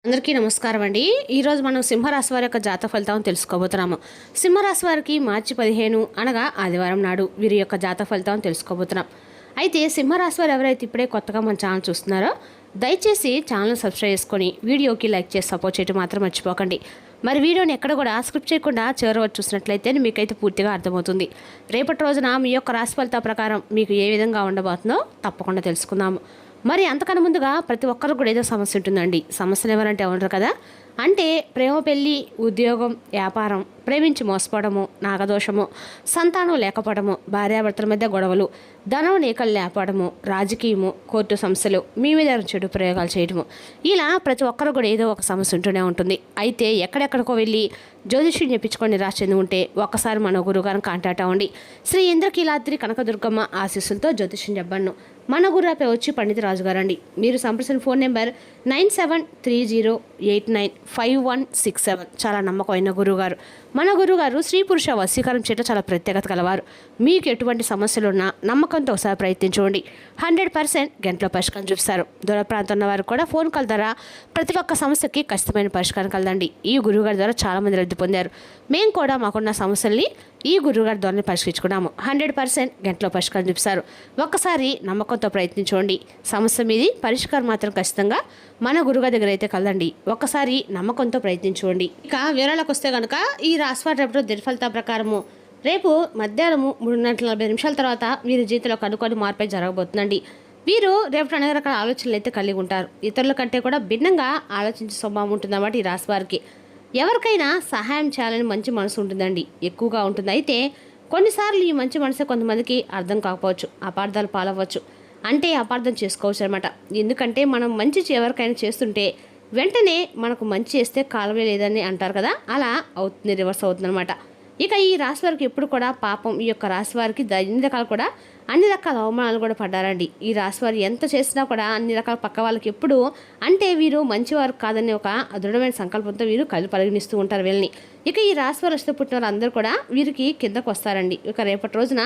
అందరికీ నమస్కారం అండి. ఈరోజు మనం సింహరాశి వారి యొక్క జాతక ఫలితాలను తెలుసుకోబోతున్నాము. సింహరాశి వారికి మార్చి 15 అనగా ఆదివారం నాడు వీరి యొక్క జాతక ఫలితాలను తెలుసుకోబోతున్నాం. అయితే సింహరాశి వారు ఎవరైతే ఇప్పుడే కొత్తగా మన ఛానల్ చూస్తున్నారో దయచేసి ఛానల్ సబ్స్క్రైబ్ చేసుకొని వీడియోకి లైక్ చేసి సపోర్ట్ చేయడం మాత్రం మర్చిపోకండి. మరి వీడియోని ఎక్కడ కూడా స్క్రిప్ట్ చేయకుండా చివరి వరకు చూసినట్లయితే మీకైతే పూర్తిగా అర్థమవుతుంది. రేపటి రోజున మీ యొక్క రాశి ఫలితాల ప్రకారం మీకు ఏ విధంగా ఉండబోతుందో తప్పకుండా తెలుసుకుందాము. మరి అంతకన్నా ముందుగా ప్రతి ఒక్కరికి కూడా ఏదో సమస్య ఉంటుందండి. సమస్యలు ఎవరంటే ఉండరు కదా. అంటే ప్రేమ, పెళ్ళి, ఉద్యోగం, వ్యాపారం, ప్రేమించి మోసపోవడము, నాగదోషము, సంతానం లేకపోవడము, భార్యాభర్తల మధ్య గొడవలు, ధనం నీకలు లేకపోవడము, రాజకీయము, కోర్టు సమస్యలు, మీ మీద చెడు ప్రయోగాలు చేయడము, ఇలా ప్రతి ఒక్కరు కూడా ఏదో ఒక సమస్య ఉంటూనే ఉంటుంది. అయితే ఎక్కడెక్కడికో వెళ్ళి జ్యోతిష్యం చెప్పించుకొని నిరాశ చెంది ఉంటే ఒక్కసారి మన గురువుగారిని కాంటాక్ట్ అవ్వండి. శ్రీ ఇంద్రకీలాద్రి కనకదుర్గమ్మ ఆశీస్సులతో జ్యోతిష్యం చెప్పను మన గురుపై వచ్చి పండిత రాజు గారండి. మీరు సంప్రదించిన ఫోన్ నెంబర్ 9730895167. చాలా నమ్మకమైన గురువుగారు. మన గురువుగారు స్త్రీ పురుష వశీకరణ చేయడం చాలా ప్రత్యేకత కలవారు. మీకు ఎటువంటి సమస్యలున్నా నమ్మకంతో ఒకసారి ప్రయత్నించండి. 100% గంటలో పరిష్కారం చూపిస్తారు. దూర ప్రాంతం ఉన్న వారు కూడా ఫోన్ కాల్ ద్వారా ప్రతి ఒక్క సమస్యకి ఖచ్చితమైన పరిష్కారం కలదండి. ఈ గురువుగారి ద్వారా చాలామంది లబ్ధి పొందారు. మేము కూడా మాకున్న సమస్యల్ని ఈ గురువుగారి ద్వారా పరిష్కరించుకున్నాము. 100% గంటలో పరిష్కారం చూపిస్తారు. ఒక్కసారి నమ్మకంతో ప్రయత్నించండి. సమస్య మీది పరిష్కారం మాత్రం ఖచ్చితంగా మన గురువుగారి దగ్గర అయితే కలదండి. ఒక్కసారి నమ్మకంతో ప్రయత్నించండి. ఇక వివరాలకు వస్తే కనుక ఈ రాశివారి రేపు దినఫలితాల ప్రకారము రేపు మధ్యాహ్నము 3:40 తర్వాత వీరి జీవితంలో కనుకొని మార్పై జరగబోతుందండి. వీరు రేపు అనేక రకాల ఆలోచనలు అయితే కలిగి ఉంటారు. ఇతరుల కంటే కూడా భిన్నంగా ఆలోచించే స్వభావం ఉంటుందన్నమాట ఈ రాశి వారికి. ఎవరికైనా సహాయం చేయాలని మంచి మనసు ఉంటుందండి, ఎక్కువగా ఉంటుంది. అయితే కొన్నిసార్లు ఈ మంచి మనసు కొంతమందికి అర్థం కాకపోవచ్చు, అపార్థాలు పాలవ్వచ్చు. అంటే అపార్థం చేసుకోవచ్చు అనమాట. ఎందుకంటే మనం మంచి ఎవరికైనా చేస్తుంటే వెంటనే మనకు మంచి చేస్తే కాలమే లేదని అంటారు కదా, అలా అవుతుంది, రివర్స్ అవుతుంది అనమాట. ఇక ఈ రాశి వారికి ఎప్పుడు కూడా పాపం ఈ యొక్క రాశి వారికి అన్ని రకాల అవమానాలు కూడా పడ్డారండి. ఈ రాశి వారు ఎంత చేసినా కూడా అన్ని రకాల పక్క వాళ్ళకి ఎప్పుడు అంటే వీరు మంచివారు కాదని ఒక దృఢమైన సంకల్పంతో వీరు కళ్ళు పరిగణిస్తూ ఉంటారు వీళ్ళని. ఇక ఈ రాశి వారు వస్తే పుట్టిన వాళ్ళందరూ కూడా వీరికి కిందకు వస్తారండి. ఇక రేపటి రోజున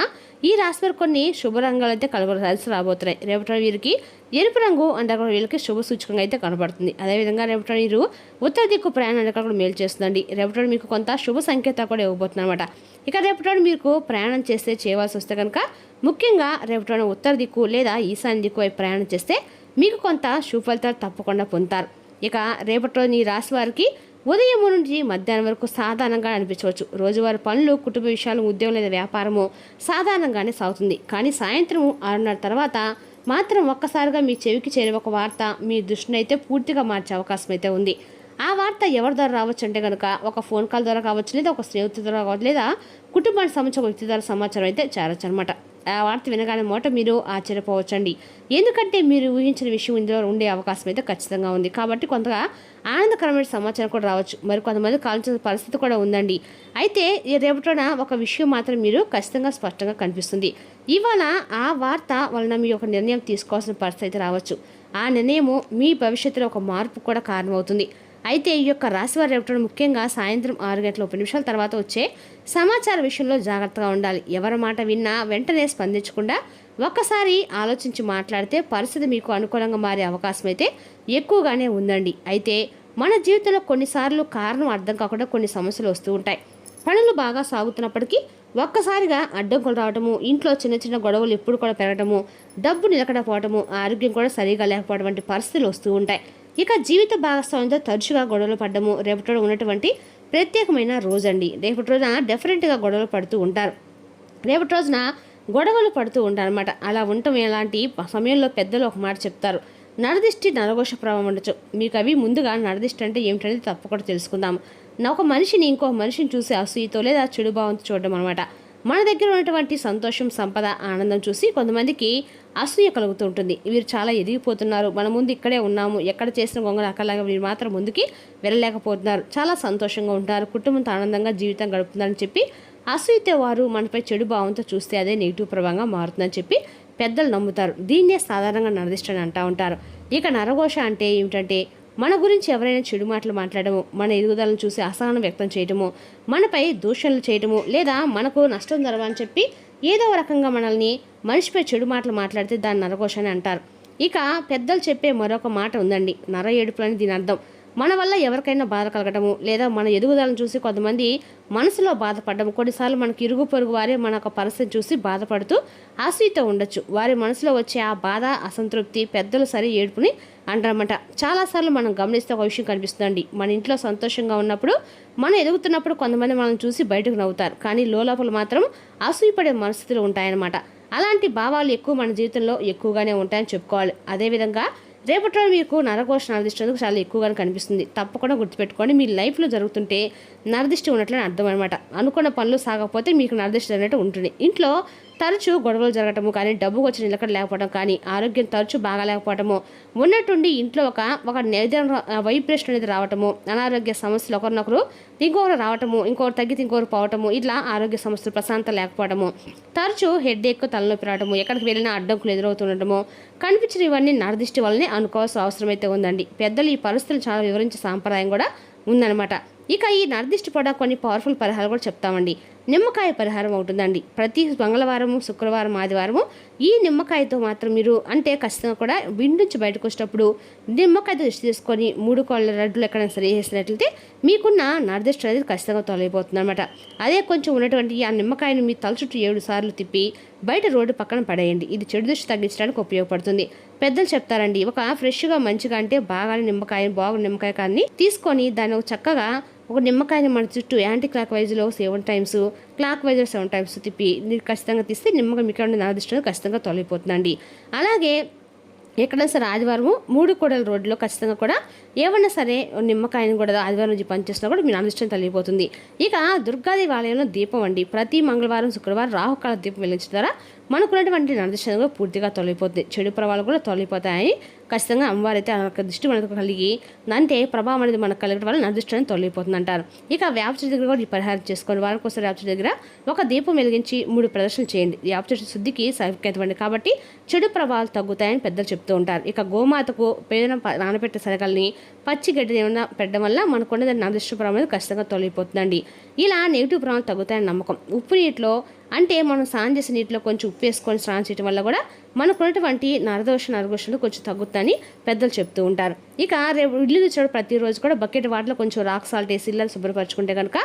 ఈ రాశి వారు కొన్ని శుభరంగాలు అయితే కలిసి రాబోతున్నాయి. రేపటి వీరికి ఎరుపు రంగు అంటే వీళ్ళకి శుభ సూచకంగా అయితే కనబడుతుంది. అదేవిధంగా రేపటి వీరు ఉత్తర దిక్కు ప్రయాణం అంటే కూడా మేలు చేస్తుందండి. రేపటి మీకు కొంత శుభ సంకేతం కూడా ఇవ్వబోతుంది అనమాట. ఇక రేపటి మీకు ప్రయాణం చేస్తే చేయవలసి వస్తే కనుక ముఖ్యంగా రేపటి ఉత్తర దిక్కు లేదా ఈశాన్య దిక్కు వైపు ప్రయాణం చేస్తే మీకు కొంత శుభ ఫలితాలు తప్పకుండా పొందుతారు. ఇక రేపటి రోజు ఈ రాశి వారికి ఉదయం నుంచి మధ్యాహ్నం వరకు సాధారణంగా అనిపించవచ్చు. రోజువారీ పనులు, కుటుంబ విషయాలు, ఉద్యోగం లేదా వ్యాపారము సాధారణంగానే సాగుతుంది. కానీ సాయంత్రం 6:30 తర్వాత మాత్రం ఒక్కసారిగా మీ చెవికి చేరే ఒక వార్త మీ దృష్టిని అయితే పూర్తిగా మార్చే అవకాశం అయితే ఉంది. ఆ వార్త ఎవరి ద్వారా రావచ్చు అంటే కనుక ఒక ఫోన్ కాల్ ద్వారా కావచ్చు, లేదా ఒక స్నేహితుల ద్వారా కావచ్చు, లేదా కుటుంబానికి సంబంధించిన ఒక వ్యక్తి ద్వారా సమాచారం అయితే చేరొచ్చు అనమాట. ఆ వార్త వినగానే మీరు ఆశ్చర్యపోవచ్చండి. ఎందుకంటే మీరు ఊహించిన విషయం ఇందులో ఉండే అవకాశం అయితే ఖచ్చితంగా ఉంది. కాబట్టి కొంతగా ఆనందకరమైన సమాచారం కూడా రావచ్చు. మరి కొంతమంది కాల్చిన పరిస్థితి కూడా ఉందండి. అయితే రేపటిన ఒక విషయం మాత్రం మీరు ఖచ్చితంగా స్పష్టంగా కనిపిస్తుంది. ఇవాళ ఆ వార్త వలన మీ ఒక నిర్ణయం తీసుకోవాల్సిన పరిస్థితి అయితే రావచ్చు. ఆ నిర్ణయము మీ భవిష్యత్తులో ఒక మార్పు కూడా కారణమవుతుంది. అయితే ఈ యొక్క రాశివారి రేపటి ముఖ్యంగా సాయంత్రం 6:30 తర్వాత వచ్చే సమాచార విషయంలో జాగ్రత్తగా ఉండాలి. ఎవరి మాట విన్నా వెంటనే స్పందించకుండా ఒక్కసారి ఆలోచించి మాట్లాడితే పరిస్థితి మీకు అనుకూలంగా మారే అవకాశం అయితే ఎక్కువగానే ఉందండి. అయితే మన జీవితంలో కొన్నిసార్లు కారణం అర్థం కాకుండా కొన్ని సమస్యలు వస్తూ ఉంటాయి. పనులు బాగా సాగుతున్నప్పటికీ ఒక్కసారిగా అడ్డంకులు రావడము, ఇంట్లో చిన్న చిన్న గొడవలు ఎప్పుడు కూడా పెరగడము, డబ్బు నిలకడపోవడము, ఆరోగ్యం కూడా సరిగా లేకపోవడం వంటి పరిస్థితులు వస్తూ ఉంటాయి. ఇక జీవిత భాగస్వామ్యంతో తరచుగా గొడవలు పడ్డము రేపటి ఉన్నటువంటి ప్రత్యేకమైన రోజండి. రేపటి రోజున డెఫినెట్గా గొడవలు పడుతూ ఉంటారు. రేపటి రోజున గొడవలు పడుతూ ఉంటారు అనమాట. అలా ఉండటం ఎలాంటి సమయంలో పెద్దలు ఒక మాట చెప్తారు, నరదిష్టి నరఘోష ప్రభావం ఉండొచ్చు. మీకు అవి ముందుగా నరదిష్టి అంటే ఏమిటనేది తప్పకుండా తెలుసుకుందాం. ఒక మనిషిని ఇంకో మనిషిని చూసి అసూయతో లేదా చెడు భావంతో చూడడం అనమాట. మన దగ్గర ఉన్నటువంటి సంతోషం, సంపద, ఆనందం చూసి కొంతమందికి అసూయ కలుగుతూ ఉంటుంది. వీరు చాలా ఎదిగిపోతున్నారు, మన ముందు ఇక్కడే ఉన్నాము, ఎక్కడ చేసిన గొంగళ అక్కలాగా వీరు మాత్రం ముందుకి వెళ్ళలేకపోతున్నారు, చాలా సంతోషంగా ఉంటారు, కుటుంబంతో ఆనందంగా జీవితం గడుపుతుందని చెప్పి అసూయతో వారు మనపై చెడు భావంతో చూస్తే అదే నెగిటివ్ ప్రభావంగా మారుతుందని చెప్పి పెద్దలు నమ్ముతారు. దీన్నే సాధారణంగా నరదిష్టి అని అంటూ ఉంటారు. ఇక నరఘోష అంటే ఏమిటంటే మన గురించి ఎవరైనా చెడు మాటలు మాట్లాడము, మన ఎదుగుదలను చూసి అసహనం వ్యక్తం చేయటము, మనపై దూషణలు చేయటము, లేదా మనకు నష్టం జరగని చెప్పి ఏదో రకంగా మనల్ని మనిషిపై చెడు మాటలు మాట్లాడితే దాన్ని నరఘోష అని అంటారు. ఇక పెద్దలు చెప్పే మరొక మాట ఉందండి, నర ఏడుపులని దీని అర్థం. మన వల్ల ఎవరికైనా బాధ కలగటము లేదా మన ఎదుగుదలను చూసి కొంతమంది మనసులో బాధపడడం, కొన్నిసార్లు మనకి ఇరుగు పొరుగు వారే మన ఒక పరిస్థితి చూసి బాధపడుతూ అసూయతో ఉండొచ్చు. వారి మనసులో వచ్చే ఆ బాధ, అసంతృప్తి పెద్దలు సరి ఏడుపుని అంటారన్నమాట. చాలాసార్లు మనం గమనిస్తే ఒక విషయం కనిపిస్తుందండి. మన ఇంట్లో సంతోషంగా ఉన్నప్పుడు, మనం ఎదుగుతున్నప్పుడు కొంతమంది మనం చూసి బయటకు నవ్వుతారు, కానీ లోపల మాత్రం అసూయపడే మనస్థితులు ఉంటాయన్నమాట. అలాంటి భావాలు ఎక్కువ మన జీవితంలో ఎక్కువగానే ఉంటాయని చెప్పుకోవాలి. అదేవిధంగా రేపటి రోజు మీకు నరఘోష నరదిష్టి చాలా ఎక్కువగానే కనిపిస్తుంది. తప్పకుండా గుర్తుపెట్టుకోండి, మీ లైఫ్లో జరుగుతుంటే నరదిష్టి ఉన్నట్లని అర్థం అనమాట. అనుకున్న పనులు సాగకపోతే మీకు నరదిష్టి జరిగినట్టు ఉంటుంది. ఇంట్లో తరచూ గొడవలు జరగటము కానీ, డబ్బుకు వచ్చి నిలకడ లేకపోవడం కానీ, ఆరోగ్యం తరచూ బాగా లేకపోవటము, ఉన్నట్టుండి ఇంట్లో ఒక వైబ్రేషన్ అనేది రావటము, అనారోగ్య సమస్యలు ఒకరినొకరు ఇంకొకరు రావటము, ఇంకొకరు తగ్గితే ఇంకొకరు పోవటము, ఇట్లా ఆరోగ్య సమస్యలు ప్రశాంతం లేకపోవడము, తరచూ హెడ్ఏక్, తలనొప్పి రావటము, ఎక్కడికి వెళ్ళినా అడ్డంకులు ఎదురవుతుండటము కనిపించిన ఇవన్నీ నరదిష్టి వల్లనే అనుకోవాల్సిన అవసరం అయితే ఉందండి. పెద్దలు ఈ పరిస్థితులు చాలా వివరించే సాంప్రదాయం కూడా ఉందన్నమాట. ఇక ఈ నరదిష్టి పడ కొన్ని పవర్ఫుల్ పరిహారాలు కూడా చెప్తామండి. నిమ్మకాయ పరిహారం అవుతుందండి. ప్రతి మంగళవారము, శుక్రవారం, ఆదివారము ఈ నిమ్మకాయతో మాత్రం మీరు అంటే ఖచ్చితంగా కూడా విండి నుంచి బయటకు వచ్చేటప్పుడు నిమ్మకాయతో దిష్టి తీసుకొని 3 కోళ్ళ రెడ్లు ఎక్కడైనా సరి చేసినట్లయితే మీకున్న నరదిష్టి అనేది ఖచ్చితంగా తొలగిపోతుంది అనమాట. అదే కొంచెం ఉన్నటువంటి ఆ నిమ్మకాయను మీ తల చుట్టూ 7 సార్లు తిప్పి బయట రోడ్డు పక్కన పడేయండి. ఇది చెడు దృష్టి తగ్గించడానికి ఉపయోగపడుతుంది. పెద్దలు చెప్తారండి, ఒక ఫ్రెష్గా మంచిగా అంటే బాగా నిమ్మకాయ కానీ తీసుకొని దాన్ని చక్కగా ఒక నిమ్మకాయని మన చుట్టూ యాంటీ క్లాక్ వైజ్లో 7 టైమ్స్, క్లాక్ వైజ్లో 7 టైమ్స్ తిప్పి ఖచ్చితంగా తీస్తే నిమ్మకాయ మీకు నరదిష్టి ఖచ్చితంగా తొలగిపోతుందండి. అలాగే ఎక్కడైనా సరే ఆదివారము 3 కూడల రోడ్లో ఖచ్చితంగా కూడా ఏమన్నా సరే నిమ్మకాయని కూడా ఆదివారం నుంచి పనిచేసినా కూడా మీ నరదిష్టి తొలగిపోతుంది. ఇక దుర్గాదేవి ఆలయంలో దీపం అండి. ప్రతి మంగళవారం, శుక్రవారం రాహుకాల దీపం వెలిగించడం ద్వారా మనకున్నటువంటి నరదిష్టి కూడా పూర్తిగా తొలగిపోతుంది. చెడు ప్రభావాలు కూడా తొలగిపోతాయి. ఖచ్చితంగా అమ్మవారు అయితే ఆ దృష్టి మనకు కలిగి అంటే ప్రభావం అనేది మనకు కలగడం వల్ల నరదిష్టి అనేది తొలగిపోతుంది అంటారు. ఇక వేప చెట్టు దగ్గర కూడా ఈ పరిహారం చేసుకొని వారానికి ఒకసారి వేప చెట్టు దగ్గర ఒక దీపం వెలిగించి 3 ప్రదర్శనలు చేయండి. వేప చెట్టు శుద్ధికి సంకేతమండి, కాబట్టి చెడు ప్రభావాలు తగ్గుతాయని పెద్దలు చెప్తూ ఉంటారు. ఇక గోమాతకు పేదన నానబెట్టే సరకల్ని పచ్చి గడ్డిని ఏమైనా పెట్టడం వల్ల మనకున్న నరదిష్టి ప్రభావం అనేది ఖచ్చితంగా తొలగిపోతుందండి. ఇలా నెగిటివ్ ప్రభావాలు తగ్గుతాయని నమ్మకం. ఉప్పు నీటిలో అంటే మనం స్నానం చేసే నీటిలో కొంచెం ఉప్పు వేసుకొని స్నానం చేయడం వల్ల కూడా మనకున్నటువంటి నరఘోషలు కొంచెం తగ్గుతాయని పెద్దలు చెప్తూ ఉంటారు. ఇక రేపు ఇల్లు తెచ్చాడు ప్రతిరోజు కూడా బకెట్ వాటిలో కొంచెం రాక్ సాల్ట్ వేసి ఇళ్ళని శుభ్రపరచుకుంటే కనుక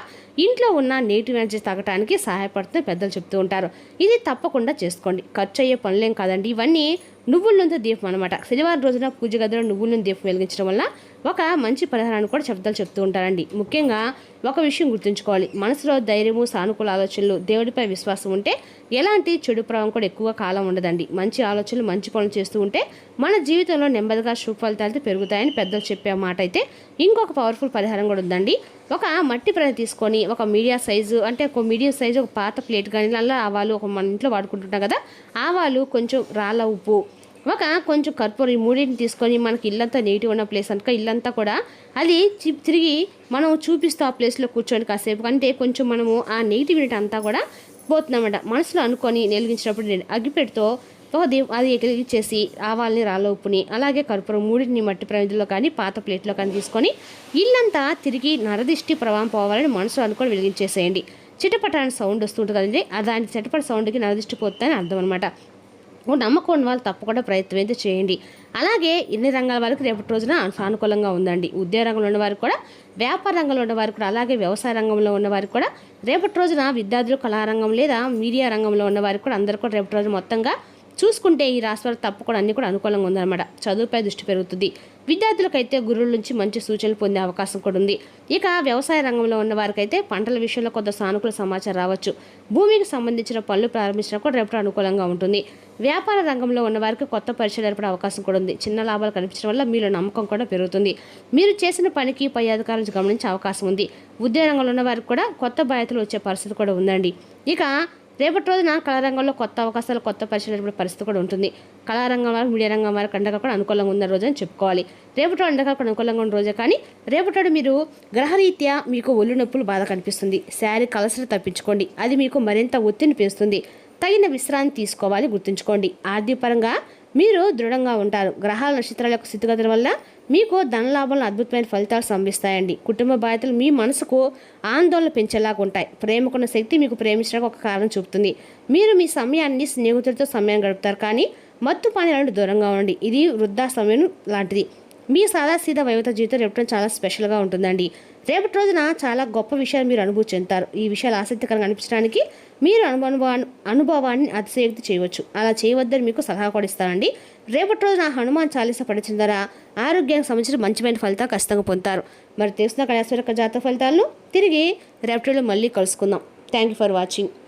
ఇంట్లో ఉన్న నెగిటివ్ ఎనర్జీ తగ్గడానికి సహాయపడుతుందని పెద్దలు చెప్తూ ఉంటారు. ఇది తప్పకుండా చేసుకోండి. ఖర్చు అయ్యే పనులేం కాదండి. ఇవన్నీ నువ్వుల నూనె దీపం అనమాట. శనివారం రోజున పూజ గదిలో నువ్వుల నూనె దీపం వెలిగించడం వల్ల ఒక మంచి పరిహారాన్ని కూడా పెద్దలు చెప్తూ ఉంటారండి. ముఖ్యంగా ఒక విషయం గుర్తుంచుకోవాలి, మనసులో ధైర్యము, సానుకూల ఆలోచనలు, దేవుడిపై విశ్వాసం ఉంటే ఎలాంటి చెడు ప్రభావం కూడా ఎక్కువ కాలం ఉండదండి. మంచి ఆలోచనలు, మంచి పనులు చేస్తూ ఉంటే మన జీవితంలో నెమ్మదిగా శుభ ఫలితాలు పెరుగుతాయని పెద్దలు చెప్పే మాట అయితే ఇంకొక పవర్ఫుల్ పరిహారం కూడా ఉందండి. ఒక మట్టి ప్రతి తీసుకొని ఒక మీడియం సైజు ఒక పాత ప్లేట్ కానీ అలా ఆవాలు మన ఇంట్లో వాడుకుంటుంటాం కదా, ఆవాలు, కొంచెం రాళ్ళ ఉప్పు, కొంచెం కర్పూరం, ఈ 3 తీసుకొని మనకి ఇల్లంతా నెగిటివ్ ఉన్న ప్లేస్ అనుక ఇల్లంతా కూడా అది తిరిగి మనం చూపిస్తూ ఆ ప్లేస్లో కూర్చొని కాసేపు అంటే కొంచెం మనము ఆ నెగిటివిటీ అంతా కూడా పోతుందన్నమాట. మనసులో అనుకొని వెలిగించినప్పుడు అగ్గిపెట్టుతో అది వెలిగించేసి ఆవాల్ని, రాళ్ళ ఉప్పుని అలాగే కర్పూరం 3 మట్టి ప్రమిదలో కానీ పాత ప్లేట్లో కానీ తీసుకొని ఇల్లంతా తిరిగి నరదిష్టి ప్రభావం పోవాలని మనసులో అనుకొని వెలిగించేసేయండి. చిటపటాన్ని సౌండ్ వస్తుంటుంది కదండి, దాని చిటపట సౌండ్కి నరదిష్టి పోతుందని అర్థం అనమాట. నమ్మకం ఉన్న వాళ్ళు తప్పకుండా ప్రయత్నం అయితే చేయండి. అలాగే ఇన్ని రంగాల వారికి రేపటి రోజున సానుకూలంగా ఉందండి. ఉద్యోగ రంగంలో ఉన్నవారికి కూడా, వ్యాపార రంగంలో ఉన్నవారికి కూడా, అలాగే వ్యవసాయ రంగంలో ఉన్నవారికి కూడా రేపటి రోజున విద్యార్థులు, కళారంగం లేదా మీడియా రంగంలో ఉన్నవారికి కూడా అందరూ కూడా రేపటి రోజు మొత్తంగా చూసుకుంటే ఈ రాశి వారికి తప్పకుండా అన్ని కూడా అనుకూలంగా ఉందన్నమాట. చదువుపై దృష్టి పెరుగుతుంది. విద్యార్థులకైతే గురువుల నుంచి మంచి సూచనలు పొందే అవకాశం కూడా ఉంది. ఇక వ్యవసాయ రంగంలో ఉన్న వారికైతే పంటల విషయంలో కొంత సానుకూల సమాచారం రావచ్చు. భూమికి సంబంధించిన పనులు ప్రారంభించినా కూడా రేపటి అనుకూలంగా ఉంటుంది. వ్యాపార రంగంలో ఉన్న వారికి కొత్త పరిచయాలు ఏర్పడే అవకాశం కూడా ఉంది. చిన్న లాభాలు కనిపించడం వల్ల మీలో నమ్మకం కూడా పెరుగుతుంది. మీరు చేసిన పనికి పై అధికారులు గమనించే అవకాశం ఉంది. ఉద్యోగ రంగంలో ఉన్న వారికి కూడా కొత్త బాధ్యతలు వచ్చే పరిస్థితి కూడా ఉందండి. ఇక రేపటి రోజున కళారంగంలో కొత్త అవకాశాలు, కొత్త పరిచయాలు పరిస్థితి కూడా ఉంటుంది. కళారంగం వారు, మీడియా రంగం వారికి అండగా కూడా అనుకూలంగా ఉన్న రోజు అని చెప్పుకోవాలి. రేపటి అండగా కూడా అనుకూలంగా ఉన్న రోజే, కానీ రేపటి మీరు గ్రహరీత్యా మీకు ఒళ్ళు నొప్పులు బాధ కనిపిస్తుంది. శారీరక అలసట తప్పించుకోండి, అది మీకు మరింత ఒత్తిడిని పెంచుతుంది. తగిన విశ్రాంతి తీసుకోవాలి, గుర్తుంచుకోండి. ఆర్థికపరంగా మీరు దృఢంగా ఉంటారు. గ్రహాల నక్షత్రాల యొక్క స్థితిగతుల వల్ల మీకు ధనలాభాలను అద్భుతమైన ఫలితాలు సంభవిస్తాయండి. కుటుంబ బాధ్యతలు మీ మనసుకు ఆందోళన పెంచేలాగా ఉంటాయి. ప్రేమకున్న శక్తి మీకు ప్రేమించడానికి ఒక కారణం చూపుతుంది. మీరు మీ సమయాన్ని స్నేహితులతో సమయం గడుపుతారు, కానీ మత్తు పానీయాలకు దూరంగా ఉండండి. ఇది వృద్ధా సమయం లాంటిది. మీ సాదాసీదా వైవత జీవితం రేపటి చాలా స్పెషల్గా ఉంటుందండి. రేపటి రోజున చాలా గొప్ప విషయాలు మీరు అనుభూతి చెందుతారు. ఈ విషయాలు ఆసక్తికరంగా అనిపించడానికి మీరు అనుభవాన్ని అతిశయోక్తి చేయవచ్చు. అలా చేయవద్దని మీకు సలహా కూడా ఇస్తానండి. రేపటి రోజున హనుమాన్ చాలీసా పఠించిన ద్వారా ఆరోగ్యానికి సంబంధించిన మంచిమైన ఫలితాలు ఖచ్చితంగా పొందుతారు. మరి తెలుసుకున్న కళాశ్వర జాతక ఫలితాలను తిరిగి రేపటిలో మళ్ళీ కలుసుకుందాం. Thank you for watching.